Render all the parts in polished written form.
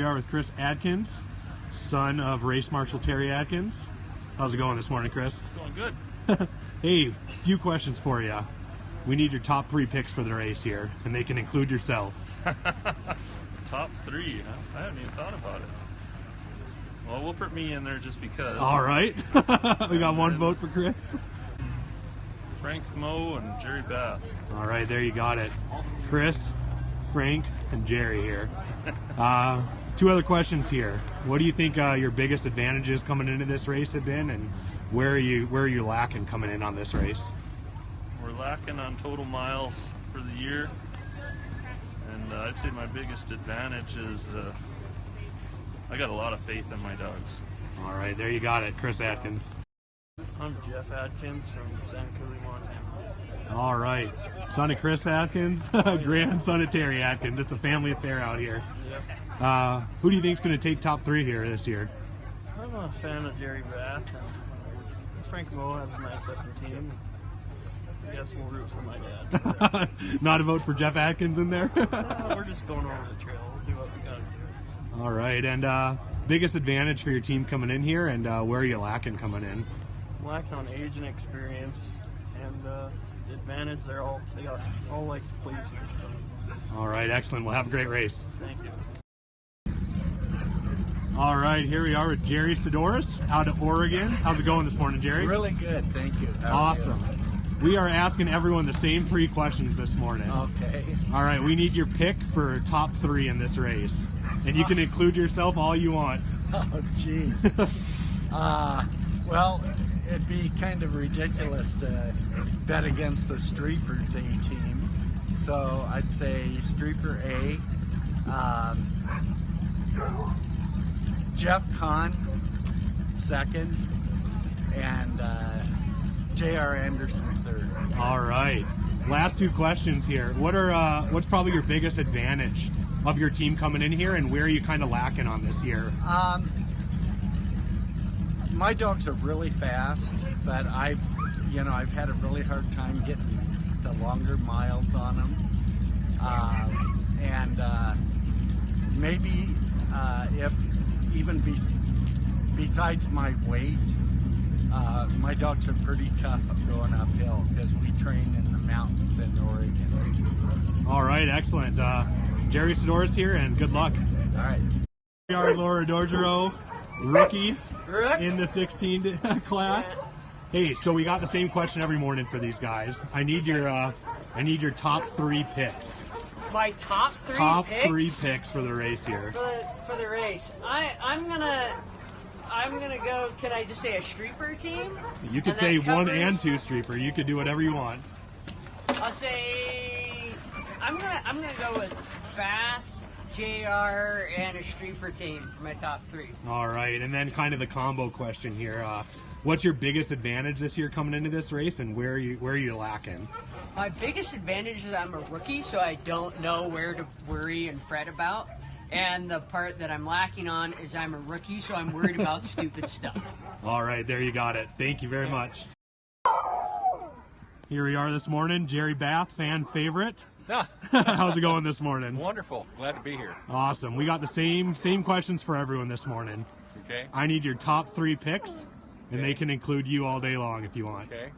are with Chris Adkins, son of Race Marshal Terry Adkins. How's it going this morning, Chris? It's going good. Hey, a few questions for you. We need your top 3 picks for the race here, and they can include yourself. Top 3, huh? I haven't even thought about it. Well, we'll put me in there just because. All right. We got one vote for Chris. Frank Moe and Jerry Bath. All right, there you got it. Chris, Frank, and Jerry here. 2 other questions here. What do you think your biggest advantages coming into this race have been, and where are you lacking coming in on this race? We're lacking on total miles for the year, and I'd say my biggest advantage is I got a lot of faith in my dogs. All right, there you got it, Chris Atkins. I'm Jeff Atkins from San Coulee, Montana. All right, son of Chris Atkins, grandson of Terry Atkins. It's a family affair out here. Yep. Who do you think is going to take top 3 here this year? I'm a fan of Jerry Bath, and Frank Moe has a nice looking team. I guess we'll root for my dad. Not a vote for Jeff Atkins in there? No, we're just going over the trail. We'll do what we gotta do. All right, and biggest advantage for your team coming in here, and where are you lacking coming in? Lacking on age and experience, and the advantage they all like to please me. So. All right, excellent. We'll have a great race. Thank you. All right, here we are with Jerry Sidoris out of Oregon. How's it going this morning, Jerry? Really good, thank you. Awesome. We are asking everyone the same 3 questions this morning. Okay. All right, we need your pick for top 3 in this race. And you can include yourself all you want. Oh, jeez. Well, it'd be kind of ridiculous to bet against the Streepers A team. So I'd say Streeper A, Jeff Kahn, second, and J.R. Anderson, third. All right. Last 2 questions here. What's probably your biggest advantage of your team coming in here, and where are you kind of lacking on this year? My dogs are really fast, but I've had a really hard time getting the longer miles on them, and maybe if even besides my weight, my dogs are pretty tough going uphill because we train in the mountains in Oregon. All right, excellent. Jerry Sidoris here, and good luck. All right. We are Laura Dorgero, rookie in the 16 class. Hey, so we got the same question every morning for these guys. I need your top 3 picks. My top 3 Top picks? 3 picks for the race here. For the race. I'm gonna go. Can I just say a Streeper team? You could say 1 and 2 Streeper. You could do whatever you want. I'll say I'm gonna go with Bath, JR, and a Streeper team for my top 3. All right, and then kind of the combo question here. What's your biggest advantage this year coming into this race, and where are you lacking? My biggest advantage is I'm a rookie, so I don't know where to worry and fret about. And the part that I'm lacking on is I'm a rookie, so I'm worried about stupid stuff. All right, there you got it. Thank you very much. Here we are this morning, Jerry Bath, fan favorite. How's it going this morning? Wonderful. Glad to be here. Awesome. We got the same questions for everyone this morning. Okay. I need your top 3 picks, and they can include you all day long if you want. Okay.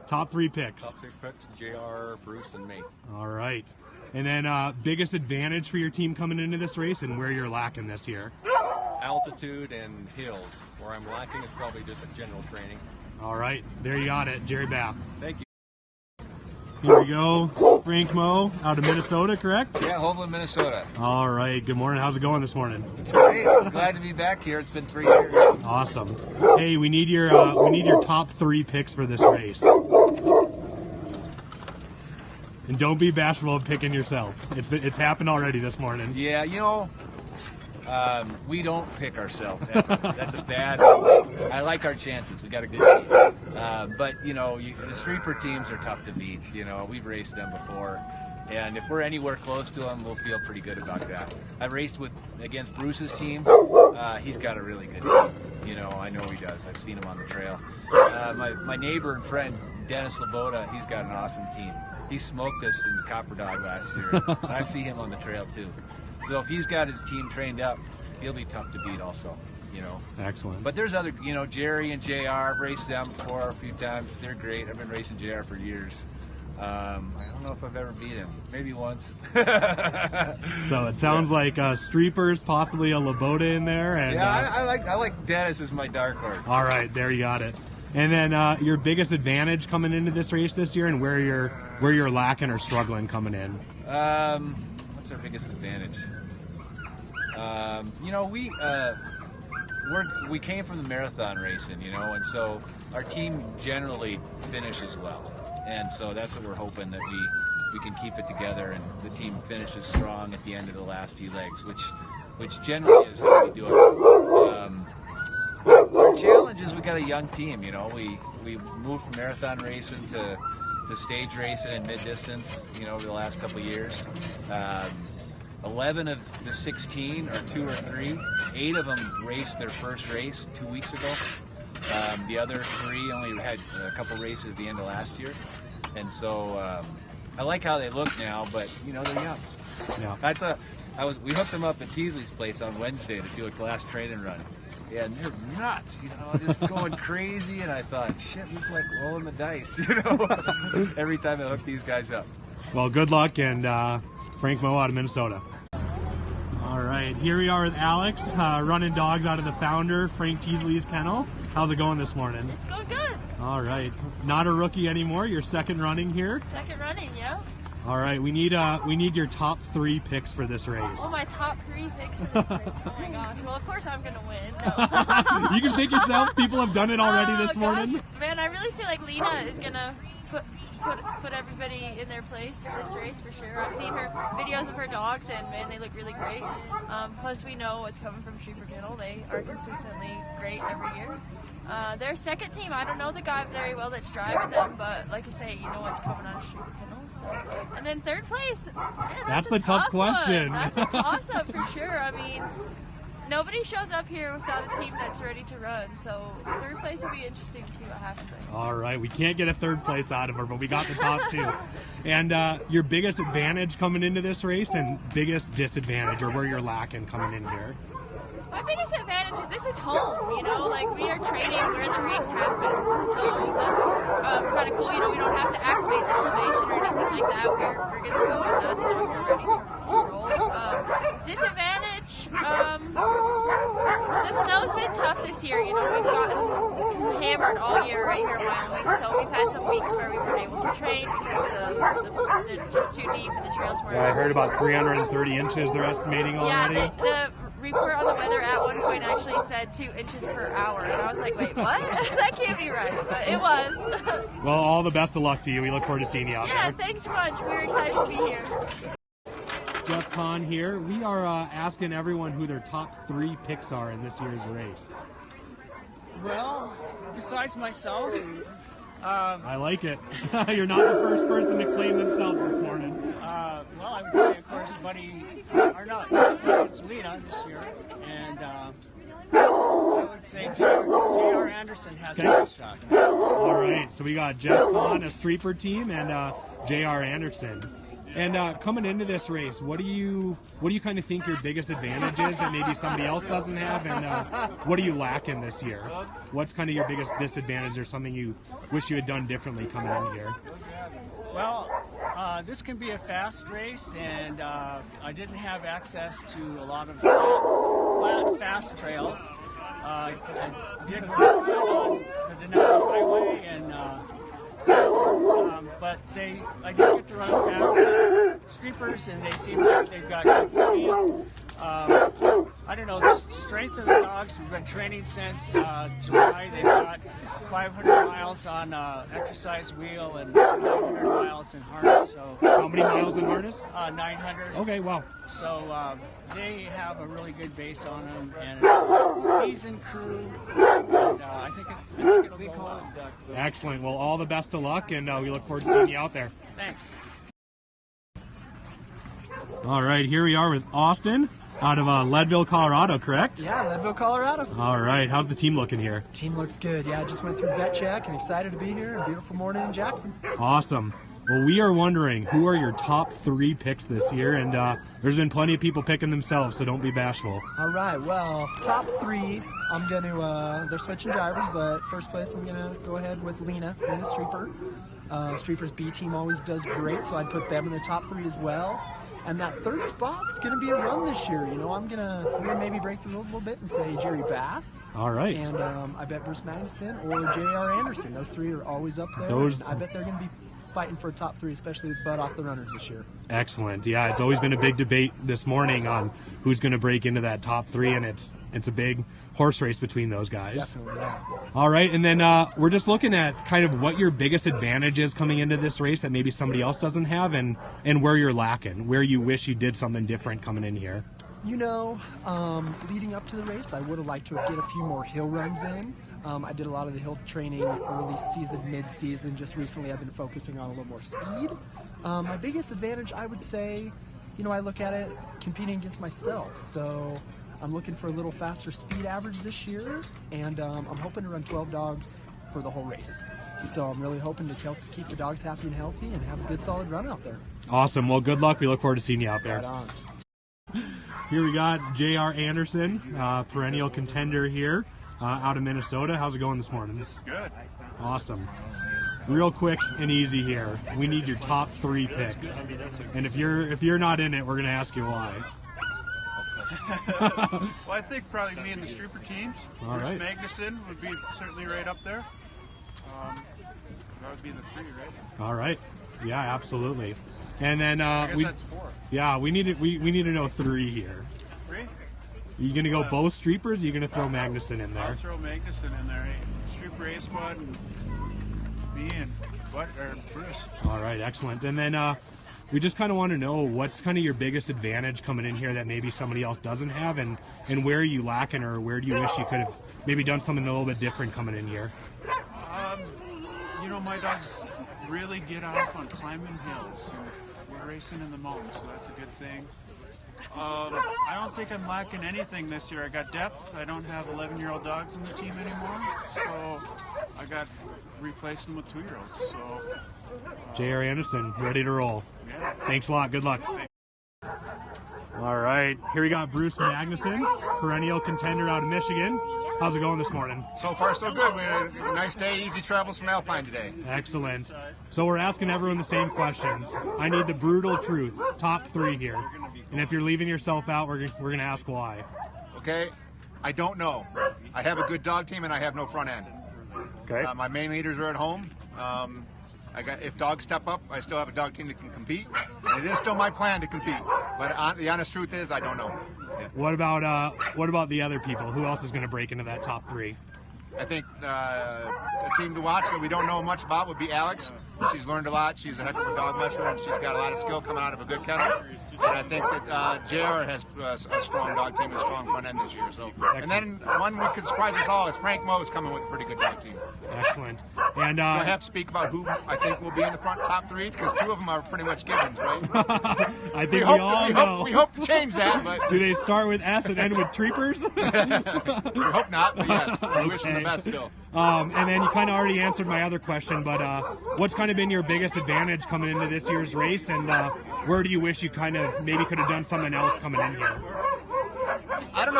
Top 3 picks. Top 3 picks, JR, Bruce, and me. All right. And then biggest advantage for your team coming into this race, and where you're lacking this year. Altitude and hills. Where I'm lacking is probably just a general training. All right. There you got it, Jerry Bath. Thank you. Here we go. Frank Moe out of Minnesota, correct? Yeah, Homeland, Minnesota. All right. Good morning. How's it going this morning? It's great. I'm glad to be back here. It's been 3 years. Awesome. Hey, we need your top 3 picks for this race. And don't be bashful of picking yourself. It's happened already this morning. Yeah, we don't pick ourselves. That's a bad. I like our chances. We got a good team. But the Streeper teams are tough to beat. We've raced them before, and if we're anywhere close to them, we'll feel pretty good about that. I've raced against Bruce's team. He's got a really good team. I know he does. I've seen him on the trail. My neighbor and friend Dennis Laboda, he's got an awesome team. He smoked us in the Copper Dog last year. And I see him on the trail too. So if he's got his team trained up, he'll be tough to beat also, you know. Excellent. But there's other, you know, Jerry and JR, I've raced them before a few times. They're great. I've been racing JR for years. I don't know if I've ever beat him. Maybe once. So it sounds like Streepers, possibly a Laboda in there. And, yeah, I like Dennis as my dark horse. All right, there you got it. And then your biggest advantage coming into this race this year, and where you're lacking or struggling coming in. What's our biggest advantage? You know, we came from the marathon racing, you know, and so our team generally finishes well. And so that's what we're hoping, that we can keep it together and the team finishes strong at the end of the last few legs, which generally is how we do it. Our challenge is we got a young team, you know. We moved from marathon racing to stage racing and mid-distance, you know, over the last couple of years. 11 of the 16 are 2 or 3. 8 of them raced their first race 2 weeks ago. The other 3 only had a couple races at the end of last year. And so I like how they look now, but, you know, they're young. Yeah. We hooked them up at Teasley's place on Wednesday to do a class training run. Yeah, and they're nuts, you know, just going crazy. And I thought, shit, this is like rolling the dice, you know, every time I hook these guys up. Well, good luck, and Frank Moe out of Minnesota. All right, here we are with Alex, running dogs out of the founder, Frank Teasley's kennel. How's it going this morning? It's going good. All right, not a rookie anymore. You're second running here. Second running, yeah. All right, we need your top 3 picks for this race. Oh, my top 3 picks for this race. Oh my gosh. Well, of course I'm gonna win. No. You can pick yourself. People have done it already this morning. Gosh. Man, I really feel like Lena is gonna put everybody in their place for this race for sure. I've seen her videos of her dogs, and man, they look really great. Plus, we know what's coming from Streeper Kennel. They are consistently great every year. Their second team, I don't know the guy very well that's driving them, but like I say, you know what's coming on Streeper Kennel. So, and then third place, man, that's the tough question. That's a toss-up for sure. I mean, nobody shows up here without a team that's ready to run, so third place will be interesting to see what happens. All right, we can't get a third place out of her, but we got the top 2. And your biggest advantage coming into this race, and biggest disadvantage, or where you're lacking coming in here? My biggest advantage is this is home, you know, like we are training where the race happens, so that's kind of cool, you know, we don't have to activate to elevation or anything like that, we're good to go on that, the dogs are ready to roll. Disadvantage, the snow's been tough this year, you know, we've gotten hammered all year right here in Wyoming, so we've had some weeks where we weren't able to train because they're just too deep and the trails weren't. Yeah, I heard about 330 inches they're estimating already. Yeah, the report on the weather at one point actually said 2 inches per hour, and I was like, wait, what? That can't be right, but it was. Well, all the best of luck to you. We look forward to seeing you out there. Yeah, thanks so much. We're excited to be here. Jeff Kahn here. We are asking everyone who their top 3 picks are in this year's race. Well, besides myself, I like it. You're not the first person to claim themselves this morning. well, I would say, of course, it's Lena this year, and I would say J.R. Anderson has a good shot. All right, so we got Jeff Kahn, a Streeper team, and J.R. Anderson. And coming into this race, what do you kind of think your biggest advantage is that maybe somebody else doesn't have, and what do you lack in this year? What's kind of your biggest disadvantage, or something you wish you had done differently coming in here? Well, this can be a fast race, and I didn't have access to a lot of flat fast trails. I did work on the Denali Highway, and but I did get to run fast Streepers, and they seem like they've got good speed. I don't know, the strength of the dogs, we've been training since July. They've got 500 miles on exercise wheel and 900 miles in harness. So how many miles in harness? 900. Okay, wow. So they have a really good base on them, and it's a seasoned crew, and I think it'll go well. Excellent. Well, all the best of luck, and we look forward to seeing you out there. Thanks. All right, here we are with Austin out of Leadville, Colorado, correct? Yeah, Leadville, Colorado. All right, how's the team looking here? Team looks good. Yeah, I just went through vet check and excited to be here. A beautiful morning in Jackson. Awesome. Well, we are wondering who are your top 3 picks this year, and there's been plenty of people picking themselves, so don't be bashful. All right, well, top 3, I'm going to, they're switching drivers, but first place I'm going to go ahead with Lena Streeper. Streeper's B team always does great, so I'd put them in the top 3 as well. And that 3rd spot's going to be a run this year. You know, I'm gonna maybe break the rules a little bit and say Jerry Bath. All right. And I bet Bruce Magnuson or J.R. Anderson. Those 3 are always up there. I bet they're going to be fighting for a top 3, especially with butt off the runners this year. Excellent. Yeah, it's always been a big debate this morning on who's going to break into that top 3, and it's a big horse race between those guys. Definitely, yeah. All right, and then we're just looking at kind of what your biggest advantage is coming into this race that maybe somebody else doesn't have, and where you're lacking, where you wish you did something different coming in here. You know, leading up to the race, I would have liked to get a few more hill runs in. I did a lot of the hill training early season, mid-season. Just recently I've been focusing on a little more speed. My biggest advantage, I would say, you know, I look at it competing against myself. So I'm looking for a little faster speed average this year, and I'm hoping to run 12 dogs for the whole race. So I'm really hoping to keep the dogs happy and healthy and have a good solid run out there. Awesome. Well, good luck. We look forward to seeing you out there. Right on. Here we got J.R. Anderson, perennial contender here out of Minnesota. How's it going this morning? It's good. Awesome. Real quick and easy here. We need your top 3 picks. And if you're not in it, we're going to ask you why. Well, I think probably me and the Streeper teams. All right. Bruce Magnuson would be certainly right up there. That would be the 3, right? All right. Yeah, absolutely. And then I guess that's 4. Yeah, we need to know 3 here. 3? Are you gonna go both Streepers? Or are you gonna throw Magnuson in there? I'll throw Magnuson in there. Hey, Streeper A squad and me and Bruce. All right, excellent. And then we just kind of want to know what's kind of your biggest advantage coming in here that maybe somebody else doesn't have, and where are you lacking, or where do you wish you could have maybe done something a little bit different coming in here? You know, my dogs really get off on climbing hills. We're racing in the mountains, so that's a good thing. I don't think I'm lacking anything this year. I got depth. I don't have 11-year-old dogs in the team anymore, so I got replaced them with 2-year-olds. So, J.R. Anderson, ready to roll. Yeah. Thanks a lot. Good luck. All right, here we got Bruce Magnuson, perennial contender out of Michigan. How's it going this morning? So far, so good. We had a nice day, easy travels from Alpine today. Excellent. So we're asking everyone the same questions. I need the brutal truth, top 3 here. And if you're leaving yourself out, we're going to ask why. Okay, I don't know. I have a good dog team and I have no front end. Okay. My main leaders are at home. If dogs step up, I still have a dog team that can compete. And it is still my plan to compete. But the honest truth is, I don't know. Yeah. What about the other people? Who else is going to break into that top 3? I think a team to watch that we don't know much about would be Alex. She's learned a lot. She's a heck of a dog musher, and she's got a lot of skill coming out of a good kennel. And I think that JR has a strong dog team and a strong front end this year. So, and then one we could surprise us all is Frank Moe's coming with a pretty good dog team. Excellent. And I have to speak about who I think will be in the front top 3 because 2 of them are pretty much givens, right? I think we all know. We hope to change that, but do they start with S and end with Treepers? We hope not, but yes, we wish them the best still. And then you kind of already answered my other question, but what's kind of been your biggest advantage coming into this year's race, and where do you wish you kind of maybe could have done something else coming in here? I don't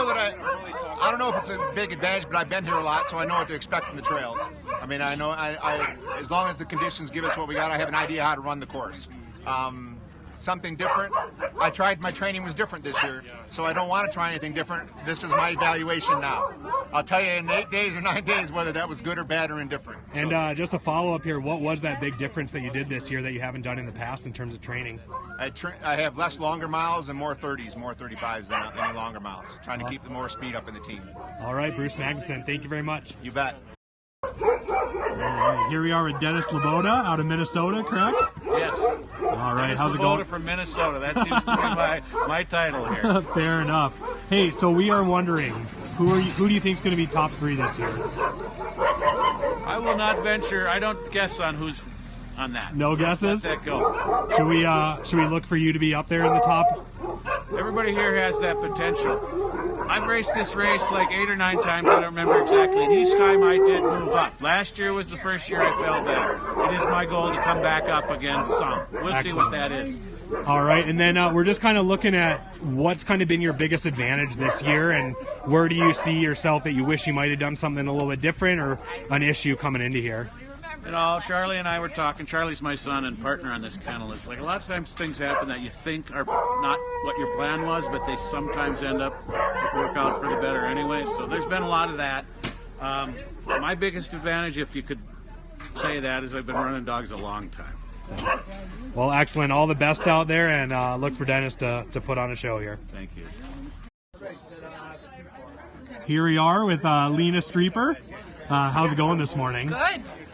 know if it's a big advantage, but I've been here a lot, so I know what to expect from the trails. I mean, I know as long as the conditions give us what we got, I have an idea how to run the course. Something different. My training was different this year, so I don't want to try anything different. This is my evaluation now. I'll tell you in 8 days or 9 days whether that was good or bad or indifferent. And just a follow-up here, what was that big difference that you did this year that you haven't done in the past in terms of training? I have less longer miles and more 30s, more 35s than any longer miles, trying to keep the more speed up in the team. All right, Bruce Magnuson, thank you very much. You bet. Here we are with Dennis Laboda out of Minnesota, correct? Yes. All right, Dennis how's it going? Laboda from Minnesota. That seems to be my title here. Fair enough. Hey, so we are wondering, who do you think is going to be top 3 this year? I will not venture. I don't guess on who's on that. No guesses? Let that go. Should we look for you to be up there in the top? Everybody here has that potential. I've raced this race like 8 or 9 times, I don't remember exactly, and each time I did move up. Last year was the first year I fell back. It is my goal to come back up again some. We'll see what that is. All right, and then we're just kind of looking at what's kind of been your biggest advantage this year, and where do you see yourself that you wish you might have done something a little bit different or an issue coming into here? You know, Charlie and I were talking. Charlie's my son and partner on this kennel. Is like a lot of times things happen that you think are not what your plan was, but they sometimes end up to work out for the better anyway. So there's been a lot of that. My biggest advantage, if you could say that, is I've been running dogs a long time. Well, excellent. All the best out there, and look for Dennis to put on a show here. Thank you. Here we are with Lena Streeper. How's it going this morning?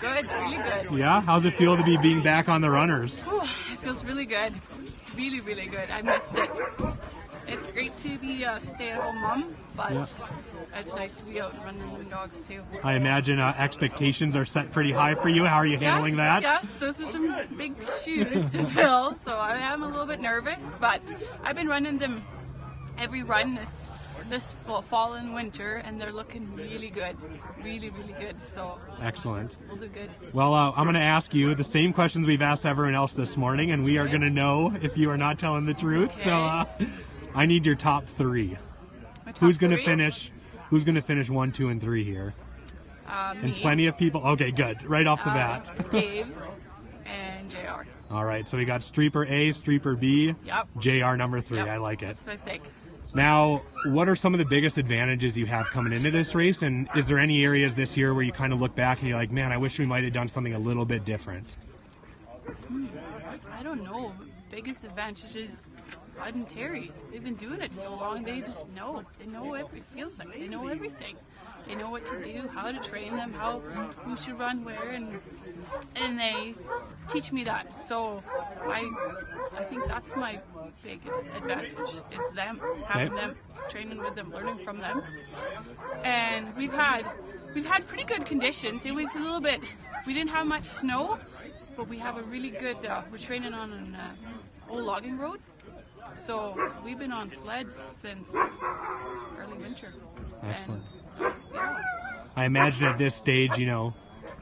Good, really good. Yeah? How's it feel to be being back on the runners? Whew, it feels really good. Really, really good. I missed it. It's great to be a stay-at-home mom, but Yeah. it's nice to be out and running them dogs too. I imagine expectations are set pretty high for you. How are you handling that? Yes, those are some big shoes to fill, so I am a little bit nervous, but I've been running them every run this fall and winter, and they're looking really good. Really, really good. So Excellent. we'll do good. Well, I'm going to ask you the same questions we've asked everyone else this morning, and we are going to know if you are not telling the truth. Okay. So I need your top 3. My top Who's going to 3? finish? Who's going to finish 1, 2, and 3 here? And Me, plenty of people. Okay, good. Right off the bat. Dave, and JR. All right, so we got Streeper A, Streeper B, Yep. JR number 3. Yep. I like it. That's what I think. Now, what are some of the biggest advantages you have coming into this race? And is there any areas this year where you kind of look back and you're like, man, I wish we might have done something a little bit different? I don't know. Biggest advantage is Bud and Terry. They've been doing it so long, they just know. They know what it feels like. They know everything. They know what to do, how to train them, who should run where, and they teach me that. So I think that's my big advantage, is them, having them, training with them, learning from them. And we've had pretty good conditions. It was a little bit, we didn't have much snow, but we have a really good, we're training on an old logging road. So we've been on sleds since early winter. Excellent. Yeah. I imagine at this stage, you know,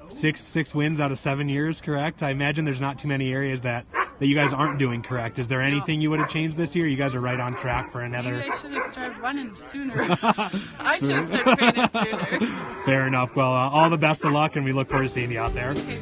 six wins out of 7 years, correct? I imagine there's not too many areas that you guys aren't doing correct. Is there anything you would have changed this year? You guys are right on track for another. Maybe I should have started running sooner. I should have started training sooner. Fair enough. Well, all the best of luck, and we look forward to seeing you out there. Okay,